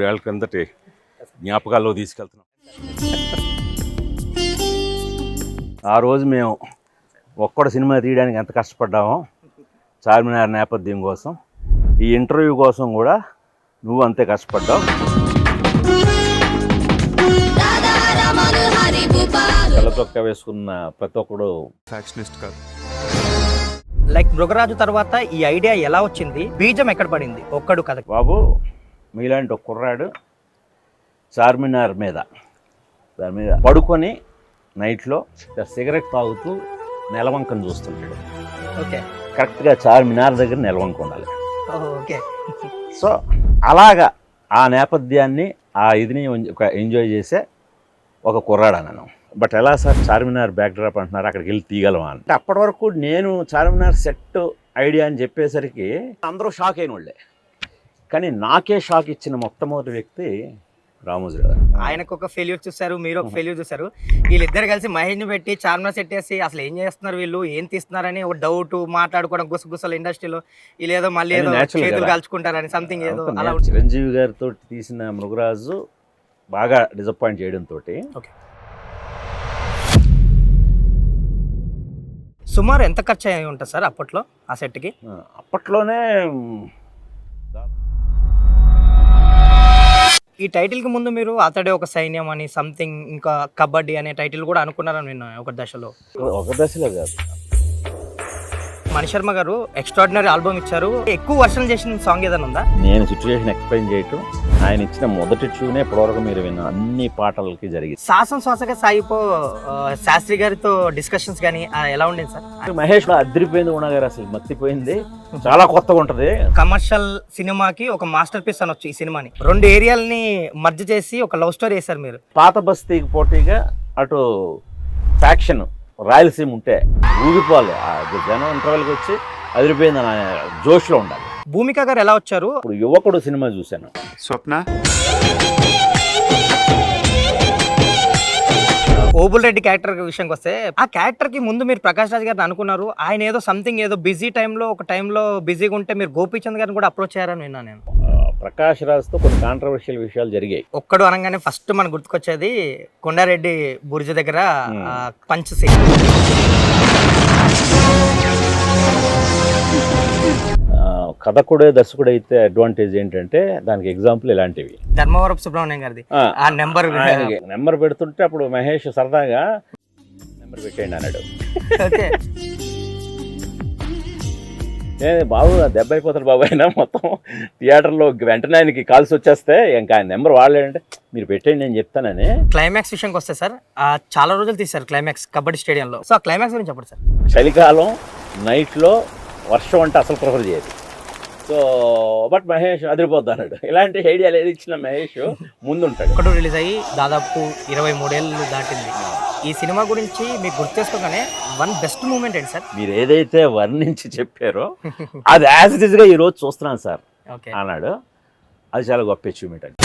ఏళ్ళ కిందటి జ్ఞాపకాల్లో తీసుకెళ్తున్నాం. ఆ రోజు మేము ఒక్కడ సినిమా తీయడానికి ఎంత కష్టపడ్డామో చార్మినార్ నేపథ్యం కోసం, ఈ ఇంటర్వ్యూ కోసం కూడా నువ్వు అంతే కష్టపడ్డావు. తెల్ల చొక్కా వేసుకున్న ప్రతి ఒక్కడు ఫ్యాక్షనిస్ట్ కాదు. లైక్ మృగరాజు తర్వాత ఈ ఐడియా ఎలా వచ్చింది, బీజం ఎక్కడ పడింది? ఒక్కడు కథ బాబు, మీలాంటి ఒక కుర్రాడు చార్మినార్ మీద దాని మీద పడుకొని నైట్లో సిగరెట్ తాగుతూ నెలవంకను చూస్తుంటాడు. ఓకే, కరెక్ట్గా చార్మినార్ దగ్గర నెలవంక ఉండాలి. ఓకే. సో అలాగా ఆ నేపథ్యాన్ని ఆ ఇదిని ఎంజాయ్ చేసే ఒక కుర్రాడు అన్నాను. బట్ ఎలా సార్ చార్మినార్ బ్యాక్డ్రాప్ అంటున్నారు, అక్కడికి వెళ్ళి తీయగలమా అంటే అప్పటి వరకు నేను చార్మినార్ సెట్ ఐడియా అని చెప్పేసరికి అందరూ షాక్ అయిన వాళ్ళే. కానీ నాకే షాక్ ఇచ్చిన మొట్టమొదటి వ్యక్తి రామోజీ గారు. ఆయనకు ఒక ఫెయిల్యూర్ చూశారు, మీరు ఒక ఫెయిల్యూర్ చూశారు. వీళ్ళిద్దరు కలిసి మహేష్ని పెట్టి చార్మినార్ సెట్ చేసి అసలు ఏం చేస్తున్నారు వీళ్ళు, ఏం తీస్తున్నారని ఒక డౌట్ మాట్లాడుకోవడం గుసగుసలు ఇండస్ట్రీలో. వీళ్ళేదో మళ్ళీ ఏదో చేతులు కాల్చుకుంటారని సంథింగ్ ఏదో అలా. చిరంజీవి గారితో తీసిన మృగరాజు బాగా డిసప్పాయింట్ చేయడంతో సుమారు ఎంత ఖర్చు అయి ఉంటుంది సార్ అప్పట్లో ఆ సెట్కి? అప్పట్లోనే ఈ టైటిల్కి ముందు మీరు అతడే ఒక సైన్యం అని సంథింగ్, ఇంకా కబడ్డీ అనే టైటిల్ కూడా అనుకున్నారని విన్నాను ఒక దశలో. కాదు, మణిశర్మ గారు ఎక్స్ట్రాడినరీ ఆల్బమ్ ఇచ్చారు. ఎక్కువ వర్షన్లు చేసిన సాంగ్ ఏదైనా ఉందా? నేను సిచ్యువేషన్ ఎక్స్ప్లెయిన్ చేయటం, ఆయన ఇచ్చిన మొదటి ట్యూనే ఇప్పటివరకు మీరు విన్న అన్ని పాటలకి జరిగింది. సాసం శ్వాసగా సాగిపో శాస్త్రి గారితో డిస్కషన్స్ కానీ ఎలా ఉండేది సార్? మహేష్ అదిరిపోయింది, గుణ గారు అసలు మర్చిపోయింది, చాలా కొత్తగా ఉంటది. కమర్షియల్ సినిమాకి ఒక మాస్టర్ పీస్ అనొచ్చు ఈ సినిమాని. 2 ఏరియాలని మర్జ్ చేసి ఒక లవ్ స్టోరీ వేశారు మీరు. పాత బస్తీకి పోటీగా అటు ఫ్యాక్షన్ రాయలసీమ ఉంటే ఊగిపోవాలి, జనం ఇంటర్వెల్కి వచ్చి అదిరిపోయింది అనే జోష్లో ఉండాలి. భూమిక గారు ఎలా వచ్చారు? ఇప్పుడు యువకుడు సినిమా చూశాను. స్వప్న ఓబుల్ రెడ్డి క్యారెక్టర్ విషయంకి వస్తే, ఆ క్యారెక్టర్ కి ముందు మీరు ప్రకాష్ రాజ్ గారిని అనుకున్నారు. ఆయన ఏదో సంథింగ్ ఏదో బిజీ టైంలో ఒక టైంలో బిజీగా ఉంటే మీరు గోపీచంద్ గారిని కూడా అప్రోచ్ అయ్యారని విన్నాను నేను. ప్రకాష్ రాజ్తో కొన్ని కాంట్రవర్షియల్ విషయాలు జరిగాయి. ఒక్కడు అనగానే ఫస్ట్ మనకు గుర్తుకొచ్చేది కొండారెడ్డి బుర్జ దగ్గర పంచ్ సీన్. కథకుడే దర్శకుడు అయితే అడ్వాంటేజ్ ఏంటంటే దానికి ఎగ్జాంపుల్ ఇలాంటివి. ధర్మవరపు సుబ్రహ్మణ్యం గారిది ఆ నెంబర్ పెడుతుంటే అప్పుడు మహేష్ సరదాగా నెంబర్ పెట్టేయండి అన్నాడు. బాబు దెబ్బ అయిపోతాడు బాబు, అయినా మొత్తం థియేటర్లో వెంటనే ఆయనకి కాల్స్ వచ్చేస్తే ఇంకా ఆయన నెంబర్ వాడలేదంటే మీరు పెట్టండి నేను చెప్తానని. క్లైమాక్స్ విషయంకి వస్తే సార్, చాలా రోజులు తీశారు క్లైమాక్స్ కబడ్డీ స్టేడియంలో. సో ఆ క్లైమాక్స్ గురించి చెప్పండి సార్. చలికాలం నైట్లో వర్షం అంటే అసలు ప్రిఫర్ చేయదు. సో బట్ మహేష్ అదిరిపోద్ది అన్నాడు. ఇలాంటి ఐడియాలు ఏది ఇచ్చిన మహేష్ ముందుంటాడు. ఒకటి రిలీజ్ అయ్యి దాదాపు 23 ఏళ్ళు దాటింది. ఈ సినిమా గురించి మీకు గుర్తు చేసుకోగానే వన్ బెస్ట్ మూమెంట్ ఏంటి సార్? మీరు ఏదైతే వర్ణించి చెప్పారో అది యాజ్ ఇట్ ఈస్గా ఈరోజు చూస్తున్నాను సార్ అన్నాడు. అది చాలా గొప్ప అచీవ్మెంట్ అండి.